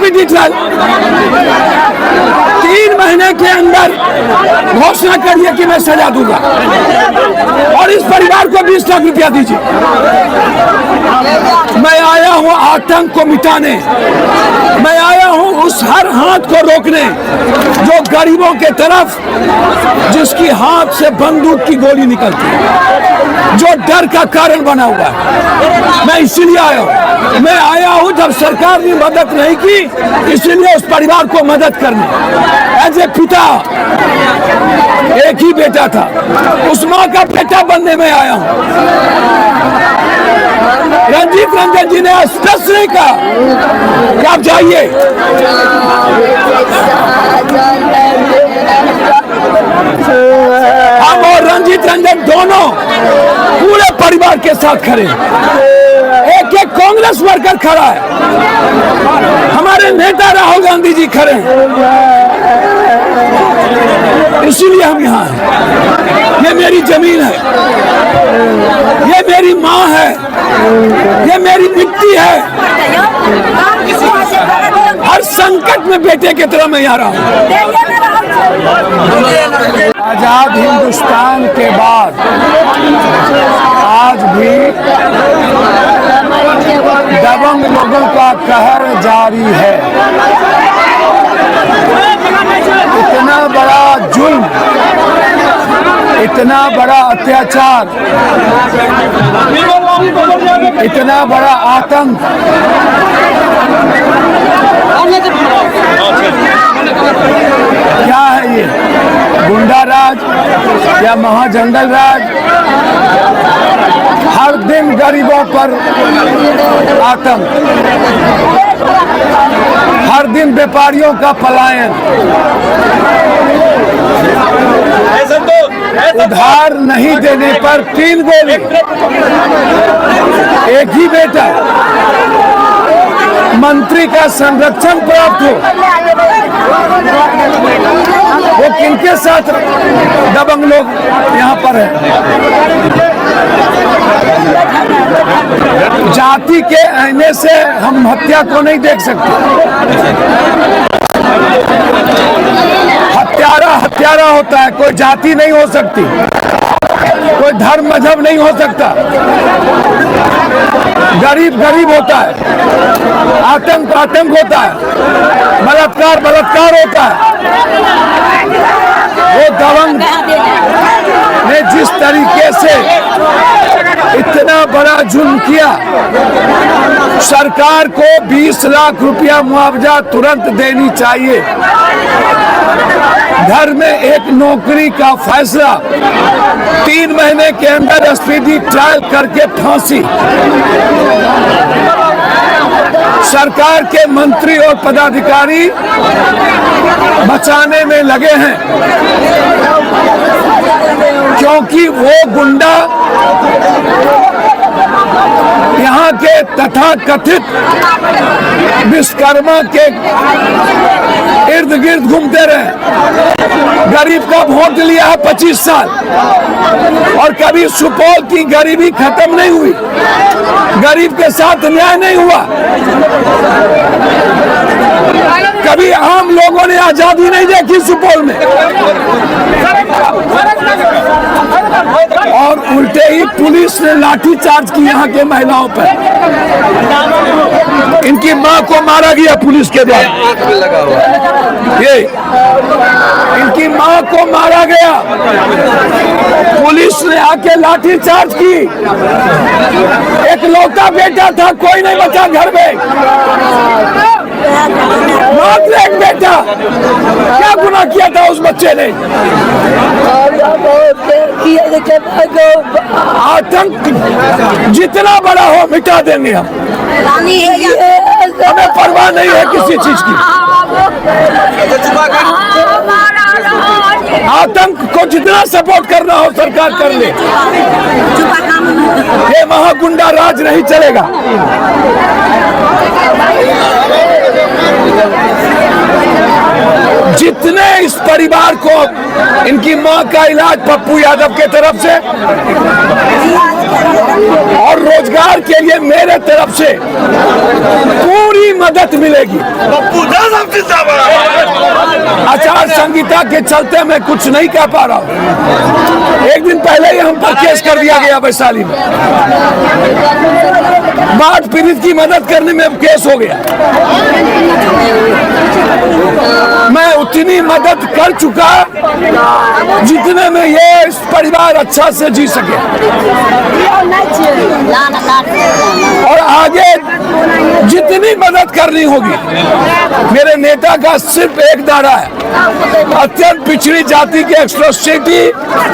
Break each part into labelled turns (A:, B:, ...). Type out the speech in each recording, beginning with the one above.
A: Speedy trial 3 महीने के अंदर घोषणा करिए कि मैं सजा दूंगा और इस परिवार को 20 लाख रुपया दीजिए। मैं आया हूं आतंक को मिटाने, मैं आया हूं उस हर हाथ को रोकने जो गरीबों के तरफ, जिसकी हाथ से बंदूक की गोली निकलती है, जो डर का कारण बना हुआ है। मैं इसीलिए आया हूं, मैं आया हूं जब सरकार ने मदद नहीं की, इसीलिए उस परिवार को मदद करने। एज ए पिता, एक ही बेटा था, उस मां का बेटा बनने में आया हूं। रंजीत रंजन जी ने स्पष्ट नहीं कहा कि आप जाइए, हम और रंजीत रंजन दोनों पूरे परिवार के साथ खड़े हैं। एक एक कांग्रेस वर्कर खड़ा है, हमारे नेता राहुल गांधी जी खड़े हैं, इसीलिए हम यहाँ हैं। ये मेरी जमीन है, ये मेरी माँ है, ये मेरी मिट्टी है। हर संकट में बेटे की तरह मैं यहाँ रहा हूँ। आजाद हिंदुस्तान के बाद आज भी दबंग लोगों का कहर जारी है। इतना बड़ा जुल्म, इतना बड़ा अत्याचार, इतना बड़ा आतंक क्या है? ये गुंडा राज या महाजंगल राज? हर दिन गरीबों पर आतंक, हर दिन व्यापारियों का पलायन, उधार नहीं देने पर 3 गोली, एक ही बेटा, मंत्री का संरक्षण प्राप्त हो, वो किनके साथ दबंग लोग यहाँ पर हैं? जाति के आईने से हम हत्या को नहीं देख सकते। हत्यारा होता है, कोई जाति नहीं हो सकती, कोई धर्म मजहब नहीं हो सकता। गरीब गरीब होता है, आतंक आतंक होता है, बलात्कार बलात्कार होता है। वो दबंग ने जिस तरीके से इतना बड़ा जुल्म किया, सरकार को 20 लाख रुपया मुआवजा तुरंत देनी चाहिए। घर में एक नौकरी का फैसला, 3 महीने के अंदर स्पीडी ट्रायल करके फांसी। सरकार के मंत्री और पदाधिकारी बचाने में लगे हैं, क्योंकि वो गुंडा यहाँ के तथाकथित विश्वकर्मा के इर्द गिर्द घूमते रहे। गरीब का वोट लिया है 25 साल और कभी सुपौल की गरीबी खत्म नहीं हुई, गरीब के साथ न्याय नहीं हुआ, कभी आम लोगों ने आजादी नहीं देखी सुपौल में। और उल्टे ही पुलिस ने लाठी चार्ज की यहाँ के महिलाओं पर। इनकी मां को मारा गया पुलिस के द्वारा, ये इनकी मां को मारा गया, पुलिस ने आके लाठी चार्ज की। एक लौता बेटा था, कोई नहीं बचा घर में, मात्र एक बेटा। क्या गुनाह किया था उस बच्चे ने? आतंक जितना बड़ा हो मिटा देंगे हम, हमें परवाह नहीं है किसी चीज की। आतंक को जितना सपोर्ट करना हो सरकार कर ले, ये महागुंडा राज नहीं चलेगा। जितने इस परिवार को, इनकी मां का इलाज पप्पू यादव के तरफ से और रोजगार के लिए मेरे तरफ से पूरी मदद मिलेगी। आचार संहिता के चलते मैं कुछ नहीं कह पा रहा हूँ। एक दिन पहले ही हम पर केस कर दिया गया वैशाली में, बाढ़ पीड़ित की मदद करने में केस हो गया। मैं उतनी मदद कर चुका जितने में ये परिवार अच्छा से जी सके, और आगे जितनी मदद करनी होगी। मेरे नेता का सिर्फ एक दाड़ा है, अत्यंत पिछड़ी जाति के एक्सट्रोसिटी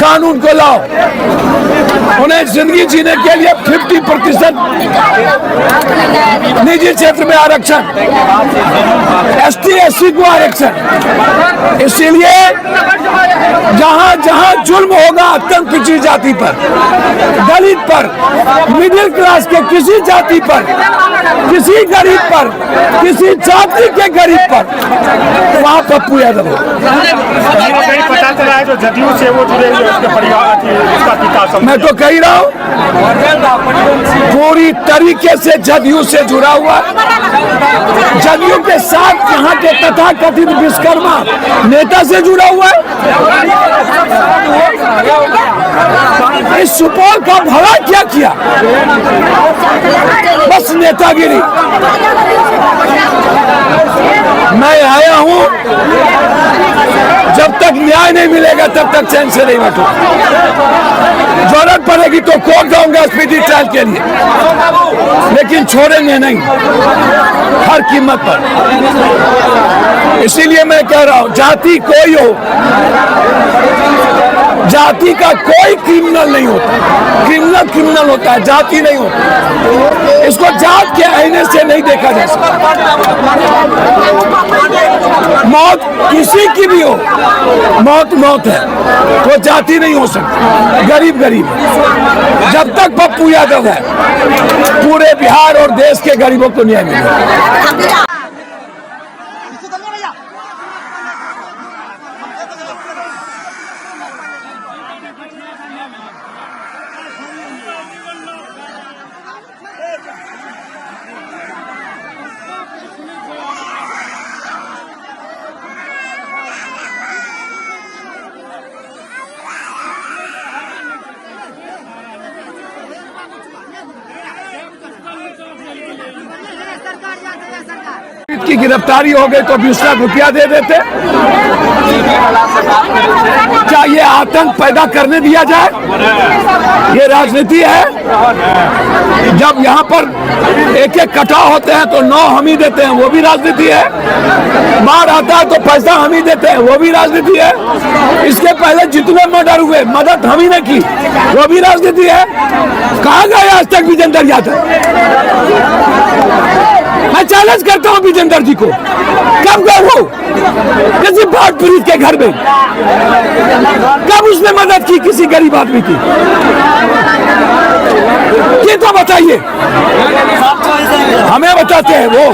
A: कानून को लाओ, उन्हें जिंदगी जीने के लिए 50% निजी क्षेत्र में आरक्षण, ST SC को आरक्षण। इसीलिए जहां जहां जुल्म होगा अत्यंत पिछड़ी जाति पर, दलित पर, मिडिल क्लास के किसी जाति पर, किसी गरीब पर, किसी जाति के गरीब पर, वहां पप्पू यादव
B: पता चला है जो जदयू से वो जुड़े हुए उसके परिवार उसका पिता।
A: मैं तो कह रहा हूं पूरी तरीके से जदयू से जुड़ा हुआ, जदयू के साथ यहाँ के तथाकथित विश्वकर्मा नेता से जुड़ा हुआ है। इस सुपौल का भला क्या किया? बस नेतागिरी। मैं आया हूं, जब तक न्याय नहीं मिलेगा तब तक चैन से नहीं बैठूंगा। जरूरत पड़ेगी तो कोर्ट जाऊंगा स्पीडी ट्रायल के लिए, लेकिन छोड़ेंगे नहीं हर कीमत पर। इसीलिए मैं कह रहा हूं, जाति कोई हो, जाति का कोई क्रिमिनल नहीं होता। क्रिमिनल क्रिमिनल होता है, जाति नहीं होता। इसको जात के आईने से नहीं देखा जा सकता। मौत किसी की भी हो, मौत मौत है, वो जाति नहीं हो सकती। गरीब गरीब है। जब तक पप्पू यादव है, पूरे बिहार और देश के गरीबों को न्याय मिलेगा। की गिरफ्तारी हो गई तो 20 लाख रुपया दे देते। क्या ये आतंक पैदा करने दिया जाए? ये राजनीति है। जब यहाँ पर एक एक कटाव होते हैं तो 9 हम ही देते हैं, वो भी राजनीति है। बाढ़ आता है तो पैसा हम ही देते हैं, वो भी राजनीति है। इसके पहले जितने मर्डर हुए मदद हम ही ने की, वो भी राजनीति है। कहाँ गए आज तक विजेंद्र यादव? मैं चैलेंज करता हूं विजेंद्र जी को, कब गए वो किसी बाढ़ पीड़ित के घर में? कब उसने मदद की किसी गरीब आदमी की? ये तो बताइए, हमें बताते हैं वो।